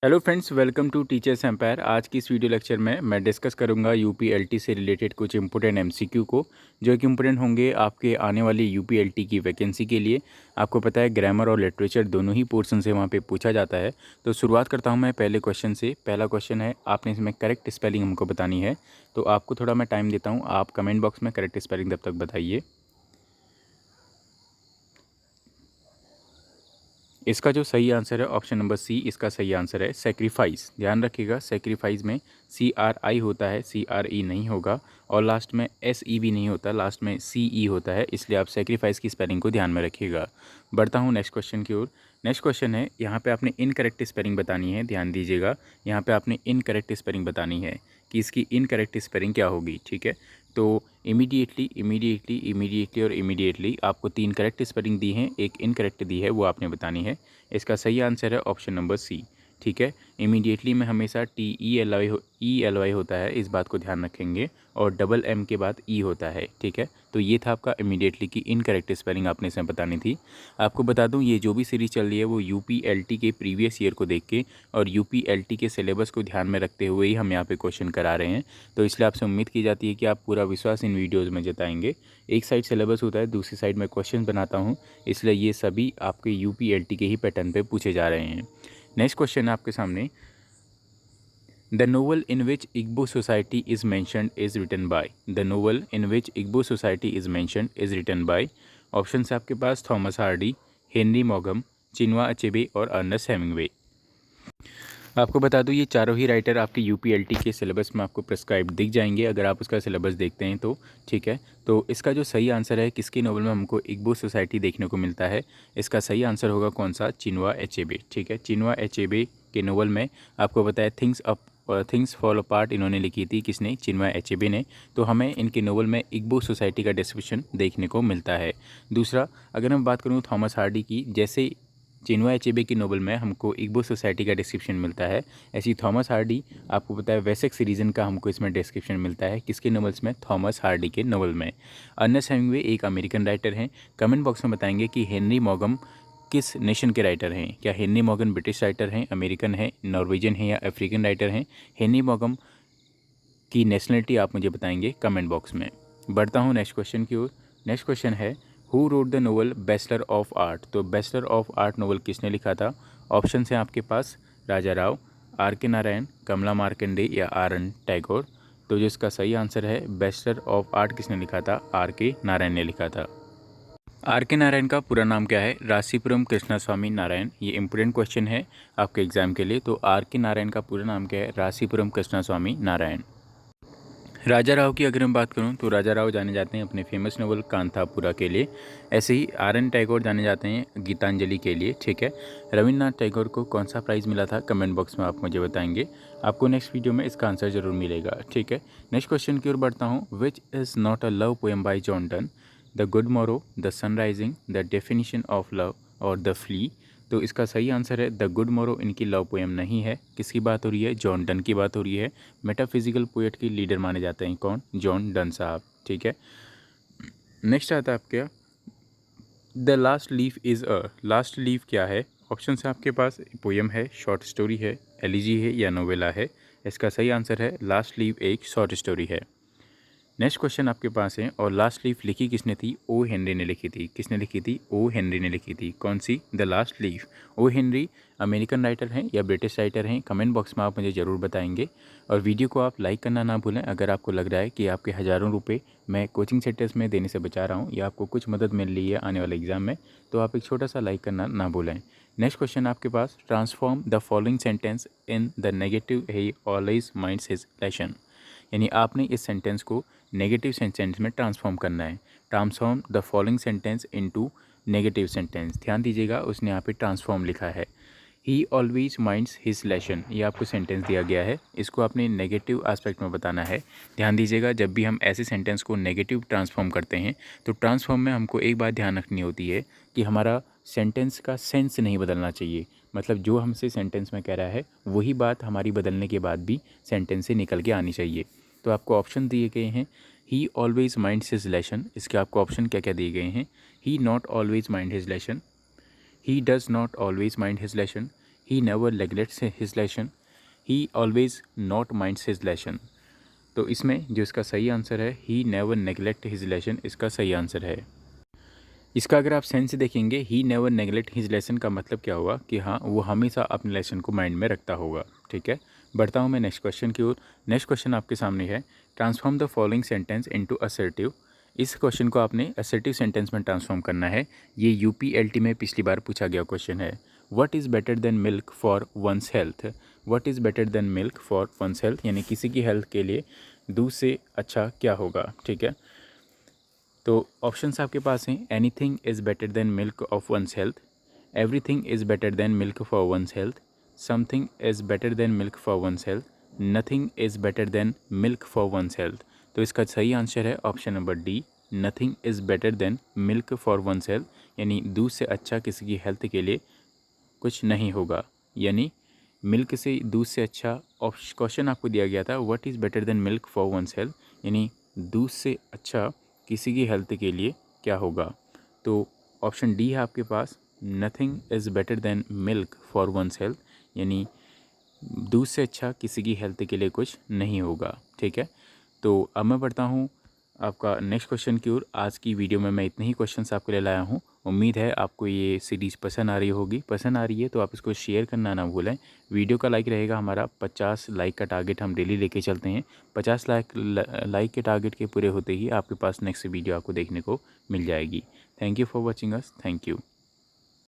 Hello friends, welcome to Teachers Empire. आज की इस वीडियो लेक्चर में मैं डिस्कस करूंगा यूपीएलटी से रिलेटेड कुछ इंपॉर्टेंट एमसीक्यू को, जो कि इंपॉर्टेंट होंगे आपके आने वाली यूपीएलटी की वैकेंसी के लिए। आपको पता है ग्रामर और लिटरेचर दोनों ही पोर्शन से वहां पे पूछा जाता है। तो शुरुआत करता हूं मैं पहले क्वेश्चन से। पहला क्वेश्चन है, आपने इसमें करेक्ट स्पेलिंग हमको बतानी है। तो आपको थोड़ा मैं टाइम देता हूँ, आप कमेंट बॉक्स में करेक्ट स्पेलिंग तब तक बताइए। इसका जो सही आंसर है ऑप्शन नंबर सी, इसका सही आंसर है सेक्रीफाइस। ध्यान रखिएगा, सेक्रीफाइस में CRI होता है, CRE नहीं होगा, और लास्ट में SE भी नहीं होता, लास्ट में CE होता है। इसलिए आप सेक्रीफाइस की स्पेलिंग को ध्यान में रखिएगा। बढ़ता हूँ नेक्स्ट क्वेश्चन की ओर। नेक्स्ट क्वेश्चन है, यहाँ पे आपने इनकरेक्ट स्पेलिंग बतानी है। ध्यान दीजिएगा, यहाँ पे आपने इनकरेक्ट स्पेलिंग बतानी है कि इसकी इनकरेक्ट स्पेलिंग क्या होगी। ठीक है, तो इमीडिएटली इमीडिएटली इमीडिएटली और इमीडिएटली आपको 3 करेक्ट स्पेलिंग दी हैं, एक इनकरेक्ट दी है, वो आपने बतानी है। इसका सही आंसर है ऑप्शन नंबर सी। ठीक है, इमीडिएटली में हमेशा TELY होता है, इस बात को ध्यान रखेंगे, और डबल M के बाद E होता है। ठीक है, तो ये था आपका इमीडिएटली की इनकरेक्ट स्पेलिंग, आपने इसमें बतानी थी। आपको बता दूं, ये जो भी सीरीज़ चल रही है वो UPLT के प्रीवियस ईयर को देख के और UPLT के सिलेबस को ध्यान में रखते हुए ही हम यहाँ पे क्वेश्चन करा रहे हैं। तो इसलिए आपसे उम्मीद की जाती है कि आप पूरा विश्वास इन वीडियोज़ में जताएंगे। एक साइड सिलेबस होता है, दूसरी साइड में क्वेश्चन बनाता हूँ, इसलिए ये सभी आपके UPLT के ही पैटर्न पे पूछे जा रहे हैं। नेक्स्ट क्वेश्चन है आपके सामने, the novel in which Igbo society is mentioned is written by. The novel in which Igbo society is mentioned is written by. Option है आपके पास थॉमस हार्डी, हेनरी मॉगम, चिनुआ अचेबे और अर्नेस्ट हेमिंग्वे। आपको बता दूं, ये चारों ही राइटर आपके UPLT के सिलेबस में आपको प्रिस्क्राइब दिख जाएंगे अगर आप उसका सिलेबस देखते हैं तो। ठीक है, तो इसका जो सही आंसर है, किसकी नोवेल में हमको इग्बो सोसाइटी देखने को मिलता है, इसका सही आंसर होगा कौन सा, चिनुआ अचेबे। ठीक है, चिनुआ अचेबे के नोवेल में आपको बताया थिंग्स फॉल अपार्ट इन्होंने लिखी थी, किसने, चिनुआ अचेबे ने। तो हमें इनके नोवेल में इग्बो सोसाइटी का डिस्क्रिप्शन देखने को मिलता है। दूसरा, अगर मैं बात करूँ थॉमस हार्डी की, जैसे चिनुआ अचेबे की नोवेल में हमको इग्बो सोसाइटी का डिस्क्रिप्शन मिलता है, ऐसी थॉमस हार्डी, आपको पता है वेसेक्स रीजन का हमको इसमें डिस्क्रिप्शन मिलता है। किसके नोवेल्स में, थॉमस हार्डी के नोवेल में। अर्नेस्ट हेमिंग्वे एक अमेरिकन राइटर हैं। कमेंट बॉक्स में बताएंगे कि हेनरी मॉगम किस नेशन के राइटर हैं। क्या हेनरी मॉगन ब्रिटिश राइटर हैं, अमेरिकन हैं, नॉर्वेजियन हैं या अफ्रीकन राइटर हैं। हेनरी मॉगम की नेशनलिटी आप मुझे बताएंगे कमेंट बॉक्स में। बढ़ता हूँ नेक्स्ट क्वेश्चन की ओर। नेक्स्ट क्वेश्चन है, who wrote the novel bachelor of art. तो बैचलर ऑफ आर्ट नोवेल किसने लिखा था। ऑप्शन हैं आपके पास राजा राव, RK नारायण, कमला मार्कंडे या RN टैगोर। तो जो इसका सही आंसर है, बैचलर ऑफ आर्ट किसने लिखा था, RK नारायण ने लिखा था। RK नारायण का पूरा नाम क्या है, रासीपुरम कृष्णस्वामी नारायण। ये इंपोर्टेंट क्वेश्चन है आपके एग्जाम के लिए। तो RK नारायण का पूरा नाम क्या है, रासीपुरम कृष्णस्वामी नारायण। राजा राव की अगर मैं बात करूं तो राजा राव जाने जाते हैं अपने फेमस नोवेल कांतापुरा के लिए। ऐसे ही RN टैगोर जाने जाते हैं गीतांजलि के लिए। ठीक है, रविन्द्रनाथ टैगोर को कौन सा प्राइज़ मिला था, कमेंट बॉक्स में आप मुझे बताएंगे। आपको नेक्स्ट वीडियो में इसका आंसर जरूर मिलेगा। ठीक है, नेक्स्ट क्वेश्चन की ओर बढ़ता हूँ। Which is not a love poem by John Donne. The good morrow, the sunrising, the definition of love और द फ्ली। तो इसका सही आंसर है द गुड मोरो इनकी लव पोएम नहीं है। किसकी बात हो रही है, जॉन डन की बात हो रही है। मेटाफिजिकल पोएट की लीडर माने जाते हैं कौन, जॉन डन साहब। ठीक है, नेक्स्ट आता है आपका the last leaf is a. Last leaf क्या है। ऑप्शन है आपके पास, पोएम है, शॉर्ट स्टोरी है, एलिजी है या नोवेला है। इसका सही आंसर है लास्ट लीफ एक शॉर्ट स्टोरी है। नेक्स्ट क्वेश्चन आपके पास है, और लास्ट लीफ लिखी किसने थी, ओ हेनरी ने लिखी थी। किसने लिखी थी, ओ हेनरी ने लिखी थी। कौन सी, the last leaf. O Henry American writer हैं या ब्रिटिश राइटर हैं, कमेंट बॉक्स में आप मुझे ज़रूर बताएंगे। और वीडियो को आप लाइक करना ना भूलें। अगर आपको लग रहा है कि आपके हज़ारों रुपये मैं कोचिंग सेंटर्स में देने से बचा रहा हूँ या आपको कुछ मदद मिल रही है आने वाले एग्जाम में, तो आप एक छोटा सा लाइक करना ना भूलें। नेक्स्ट क्वेश्चन आपके पास, transform the following sentence in the negative he always minds his passion. यानी आपने इस सेंटेंस को नेगेटिव सेंटेंस में ट्रांसफॉर्म करना है। Transform the following sentence into negative sentence. ध्यान दीजिएगा, उसने यहाँ पे ट्रांसफॉर्म लिखा है। ही ऑलवेज माइंड्स हिज लेसन, ये आपको सेंटेंस दिया गया है, इसको आपने नेगेटिव एस्पेक्ट में बताना है। ध्यान दीजिएगा, जब भी हम ऐसे सेंटेंस को नेगेटिव ट्रांसफॉर्म करते हैं तो ट्रांसफॉर्म में हमको एक बात ध्यान रखनी होती है कि हमारा सेंटेंस का सेंस नहीं बदलना चाहिए। मतलब जो हमसे सेंटेंस में कह रहा है वही बात हमारी बदलने के बाद भी सेंटेंस से निकल के आनी चाहिए। तो आपको ऑप्शन दिए गए हैं, he always minds his lesson, इसके आपको ऑप्शन क्या क्या दिए गए हैं, he not always mind his lesson, he does not always mind his lesson, he never neglects his lesson, he always not minds his lesson. तो इसमें जो इसका सही आंसर है he never neglect his lesson, इसका सही आंसर है। इसका अगर आप सेंस देखेंगे he never neglect his lesson का मतलब क्या हुआ कि हाँ वो हमेशा अपने लेसन को माइंड में रखता होगा। ठीक है, बढ़ता हूँ मैं नेक्स्ट क्वेश्चन की ओर। नेक्स्ट क्वेश्चन आपके सामने है, transform the following sentence into assertive. इस क्वेश्चन को आपने असर्टिव सेंटेंस में ट्रांसफॉर्म करना है। ये यूपीएलटी में पिछली बार पूछा गया क्वेश्चन है। What is better than milk for one's health, what is better than milk for one's health, यानी किसी की हेल्थ के लिए दूध से अच्छा क्या होगा। ठीक है, तो ऑप्शंस आपके पास हैं, anything is better than milk of one's health, everything is better than milk for one's health, something is better than milk for one's health, nothing is better than milk for one's health. तो इसका सही answer है option number D, nothing is better than milk for one's health, यानी दूध से अच्छा किसी की हेल्थ के लिए कुछ नहीं होगा। यानी मिल्क से दूध से अच्छा क्वेश्चन आपको दिया गया था, what is better than milk for one's health, यानी दूध से अच्छा किसी की हेल्थ के लिए क्या होगा। तो ऑप्शन डी है आपके पास, nothing is better than milk for one's health, यानी दूध से अच्छा किसी की हेल्थ के लिए कुछ नहीं होगा। ठीक है, तो अब मैं बढ़ता हूँ आपका नेक्स्ट क्वेश्चन की ओर। आज की वीडियो में मैं इतने ही क्वेश्चंस आपके लिए लाया हूँ। उम्मीद है आपको ये सीरीज़ पसंद आ रही होगी। पसंद आ रही है तो आप इसको शेयर करना ना भूलें। वीडियो का लाइक रहेगा हमारा 50 लाइक का टारगेट हम डेली लेके चलते हैं। 50 लाइक के टारगेट के पूरे होते ही आपके पास नेक्स्ट वीडियो आपको देखने को मिल जाएगी। Thank you for watching us. Thank you.